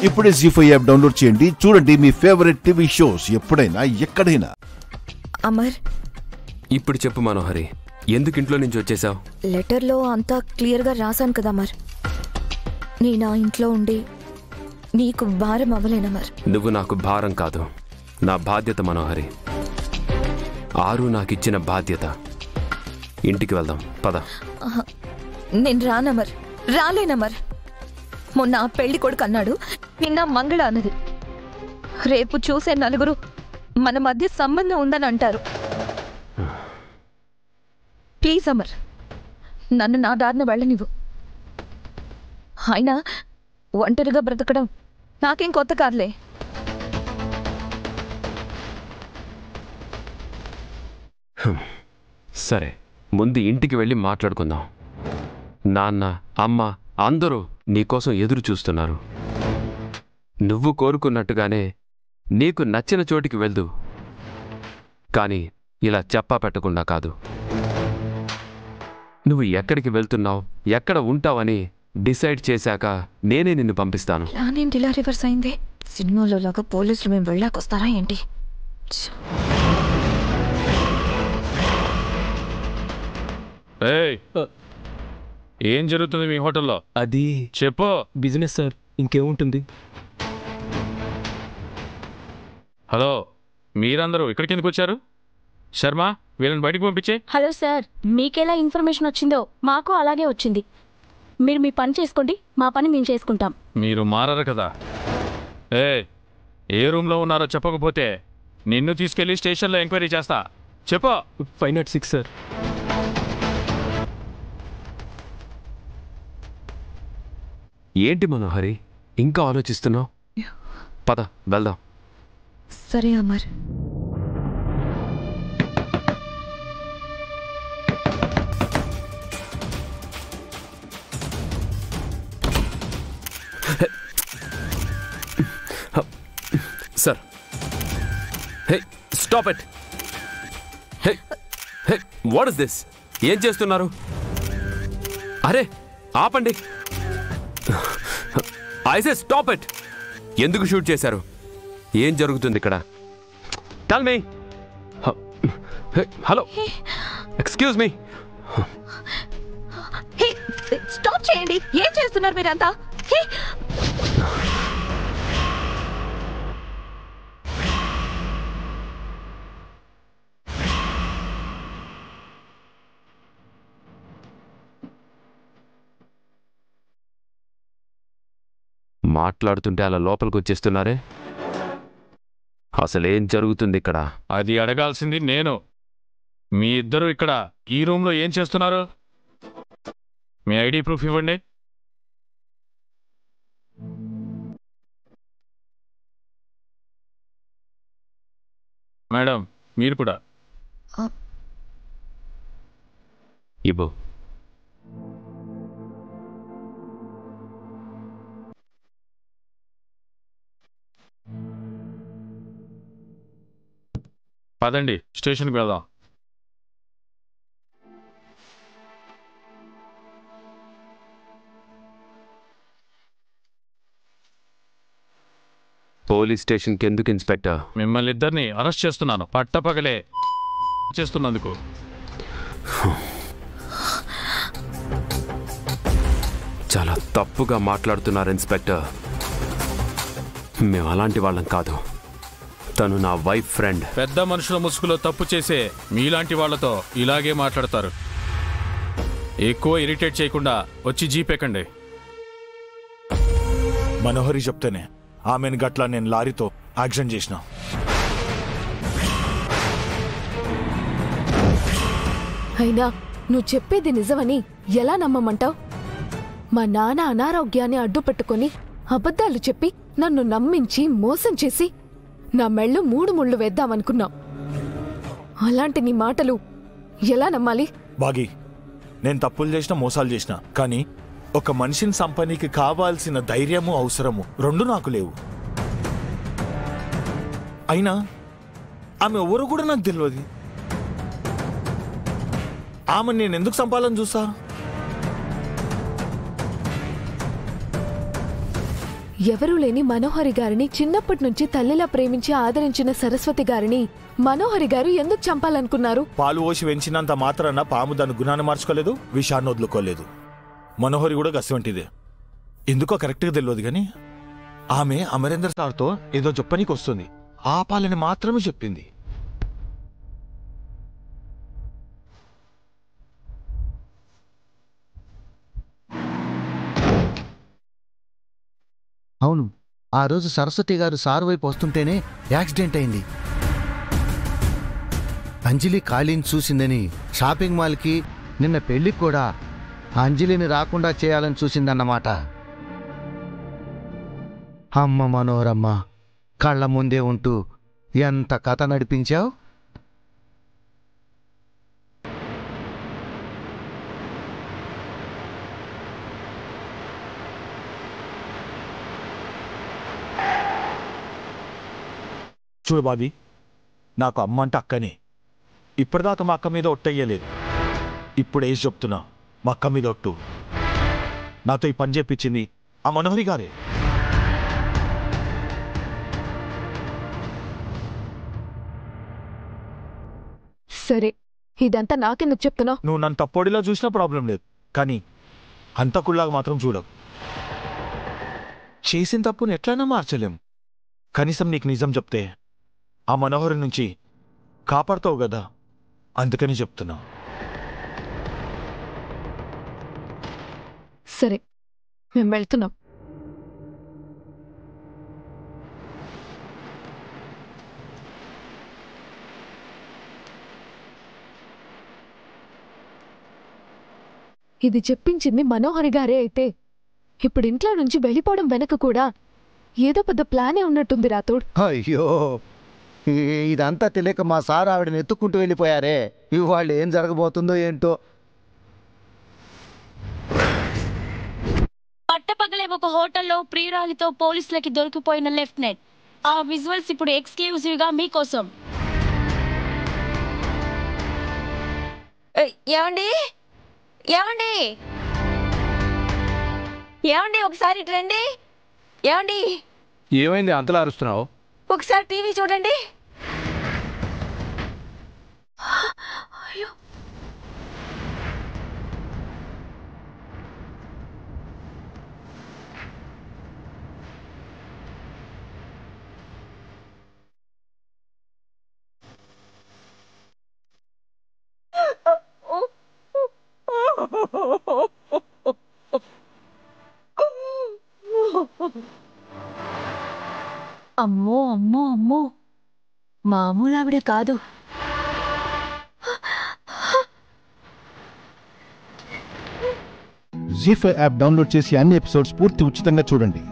ఇప్పుడే జీ5 app download చేయండి. చూడండి మీ ఫేవరెట్ టీవీ షోస్ ఎప్పుడైనా ఎక్కడైనా. అమర్, ఇప్పుడు చెప్పు మనోహరి, ఎందుకు ఇంట్లో నుంచి వచ్చేసావు? లెటర్లో అంతా క్లియర్గా రాశాను కదా అమర్. నేను ఆ ఇంట్లో ఉండి నీకు భారం అవ్వలేనమర్. నువ్వు నాకు భారం కాదు, నా బాధ్యత మనోహరి. ఆరు నాకిచ్చిన బాధ్యత. ఇంటికి వెళ్దాం పద. నేను రానమర్, రాలేనమర్. మొన్న ఆ పెళ్లి కొడుకు అన్నాడు, నిన్న మంగళ అన్నది. రేపు చూసే నలుగురు మన మధ్య సంబంధం ఉందని అంటారు. ప్లీజ్ అమర్, నన్ను నా దారిన వెళ్ళనివ్వు. అయినా ఒంటరిగా బ్రతకడం నాకేం కొత్త కాదులే. సరే, ముందు ఇంటికి వెళ్ళి మాట్లాడుకుందాం. నాన్న, అమ్మ అందరూ నీకోసం ఎదురు చూస్తున్నారు. నువ్వు కోరుకున్నట్టుగానే నీకు నచ్చిన చోటికి వెళ్దు, కానీ ఇలా చెప్పా పెట్టకుండా కాదు. నువ్వు ఎక్కడికి వెళ్తున్నావు, ఎక్కడ ఉంటావని డిసైడ్ చేశాక నేనే నిన్ను పంపిస్తాను. ప్లాన్ ఇలా రివర్స్ అయింది. సినిమాలో లాగా పోలీసులు మేము వెళ్ళాకొస్తారా ఏంటి? ఏం జరుగుతుంది మీ హోటల్లో? అది చెప్పు. బిజినెస్ సార్, ఇంకేముంటుంది. హలో, మీరందరూ ఇక్కడికి ఎందుకు వచ్చారు? శర్మ, వీళ్ళని బయటికి పంపించే. హలో సార్, మీకెలా ఇన్ఫర్మేషన్ వచ్చిందో మాకు అలాగే వచ్చింది. మీరు మీ పని చేసుకోండి, మా పని మేము చేసుకుంటాం. మీరు మారరు కదా. ఏ రూమ్లో ఉన్నారో చెప్పకపోతే నిన్ను తీసుకెళ్లి స్టేషన్లో ఎంక్వైరీ చేస్తా. చెప్పు. 506 సార్. ఏంటి మనోహరి, ఇంకా ఆలోచిస్తున్నావు? పద వెళ్దాం. సరే Amar. Sir, hey stop it. Hey hey what is this? ఏం చేస్తున్నారు? అరే ఆపండి. I say stop it. ఎందుకు షూట్ చేశారు? ఏం జరుగుతుంది ఇక్కడ? Tell me. Hello, excuse me. Stop చేయండి. ఏం చేస్తున్నారు మీరంతా? మాట్లాడుతుంటే అలా లోపలికి వచ్చేస్తున్నారే. అసలేం జరుగుతుంది ఇక్కడ? అది అడగాల్సింది నేను. మీ ఇద్దరు ఇక్కడ ఈ రూమ్లో ఏం చేస్తున్నారు? మీ ఐడి ప్రూఫ్ ఇవ్వండి. మేడం, మీరు కూడా ఇవ్వు. పదండి, స్టేషన్కి వెళ్దాం. పోలీస్ స్టేషన్కి ఎందుకు ఇన్స్పెక్టర్? మిమ్మల్ని ఇద్దరిని అరెస్ట్ చేస్తున్నాను, పట్టపగలే చేస్తున్నందుకు. చాలా తప్పుగా మాట్లాడుతున్నారు ఇన్స్పెక్టర్. మేము అలాంటి వాళ్ళం కాదు. తను నా వైఫ్ ఫ్రెండ్. పెద్ద మనుషుల ముసుగులో తప్పు చేసే మీలాంటి వాళ్లతో ఇలాగే మాట్లాడతారు. ఎక్కువ ఇరిటేట్ చేయకుండా వచ్చి జీప్ ఎక్కండి. మనోహరి చెప్తేనే ఆమెను గట్లా నేను లారీతో యాక్సిడెంట్ చేసిన. అయినా నువ్వు చెప్పేది నిజమని ఎలా నమ్మమంటావు? మా నాన్న అనారోగ్యాన్ని అడ్డు పెట్టుకుని అబద్ధాలు చెప్పి నన్ను నమ్మించి మోసం చేసి నా మెళ్ళు 3 ముళ్ళు వేద్దామనుకున్నావు. అలాంటి నీ మాటలు ఎలా నమ్మాలి? బాగి, నేను తప్పులు చేసిన, మోసాలు చేసిన, కానీ ఒక మనిషిని సంపనీకి కావాల్సిన ధైర్యము అవసరము 2 నాకు లేవు. అయినా ఆమె ఎవరు కూడా నాకు తెలియదు. ఆమె నేను ఎందుకు సంపాలని చూసా? ఎవరూ లేని మనోహరి గారిని చిన్నప్పటి నుంచి తల్లిలా ప్రేమించి ఆదరించిన సరస్వతి గారిని మనోహరి గారు ఎందుకు చంపాలనుకున్నారు? పాలు పోసి వెంచినంత మాత్రాన పాము దాని గుణాన్ని మార్చుకోలేదు, విషాన్ని వదులుకోలేదు. మనోహరి కూడా గసివంటిదే. ఎందుకో కరెక్ట్గా తెలియదు కానీ ఆమె అమరేంద్ర సార్తో ఏదో చెప్పనీకి వస్తుంది, ఆపాలని మాత్రమే చెప్పింది. అవును, ఆ రోజు సరస్వతి గారు సారు వైపు వస్తుంటేనే యాక్సిడెంట్ అయింది. అంజలి ఖాళీని చూసిందని షాపింగ్ మాల్కి, నిన్న పెళ్లికి కూడా అంజలిని రాకుండా చేయాలని చూసిందన్నమాట. అమ్మ మనోరమ్మ, కళ్ళ ముందే ఉంటూ ఎంత కథ నడిపించావు. చూడు బాబీ, నాకు అమ్మ అంటే అక్కనే. ఇప్పటిదాకా మా అక్క మీద ఒట్టయ్యలేదు, ఇప్పుడు ఏసి చెప్తున్నా, మా అక్క మీద ఒట్టు. నాతో ఈ పని చేపించింది ఆ మనోహరి గారే. సరే, ఇదంతా నాకెందుకు చెప్తున్నావు? నువ్వు నన్ను తప్పొడిలా చూసినా ప్రాబ్లం లేదు, కానీ అంతకుల్లాగా మాత్రం చూడవు. చేసిన తప్పును ఎట్లైనా మార్చలేం. కనీసం నీకు నిజం చెప్తే ఆ మనోహరి నుంచి కాపాడుతావు కదా, అందుకని చెప్తున్నా. సరే, మేము వెళ్తున్నాం. ఇది చెప్పించింది మనోహరి గారే అయితే ఇప్పుడు ఇంట్లో నుంచి వెళ్ళిపోవడం వెనక కూడా ఏదో పెద్ద ప్లానే ఉన్నట్టుంది రాథోడ్. అయ్యో, ఇదంతా తెలియక మా సార్ ఆవిడని ఎత్తుక్కుంటూ వెళ్ళిపోయారే. ఇవాళ ఏం జరగబోతుందో ఏంటో. పట్టపగలే ఒక హోటల్లో ప్రియురాలితో పోలీసులకి దొరికిపోయిన లెఫ్టినెంట్. ఆ విజువల్స్ ఇప్పుడు ఎక్స్క్లూజివ్ గా మీకోసం. ఏమండి ఏమండి ఏమండి ఒకసారి ఇటు రండి. ఏమండి ఏమైంది అంతలా అరుస్తున్నావు? ఒకసారి టీవీ చూడండి. అయ్యో, అమ్మో అమ్మో అమ్మో, మామూలు ఆవిడ కాదు. జీ5 యాప్ డౌన్లోడ్ చేసి అన్ని ఎపిసోడ్స్ పూర్తి ఉచితంగా చూడండి.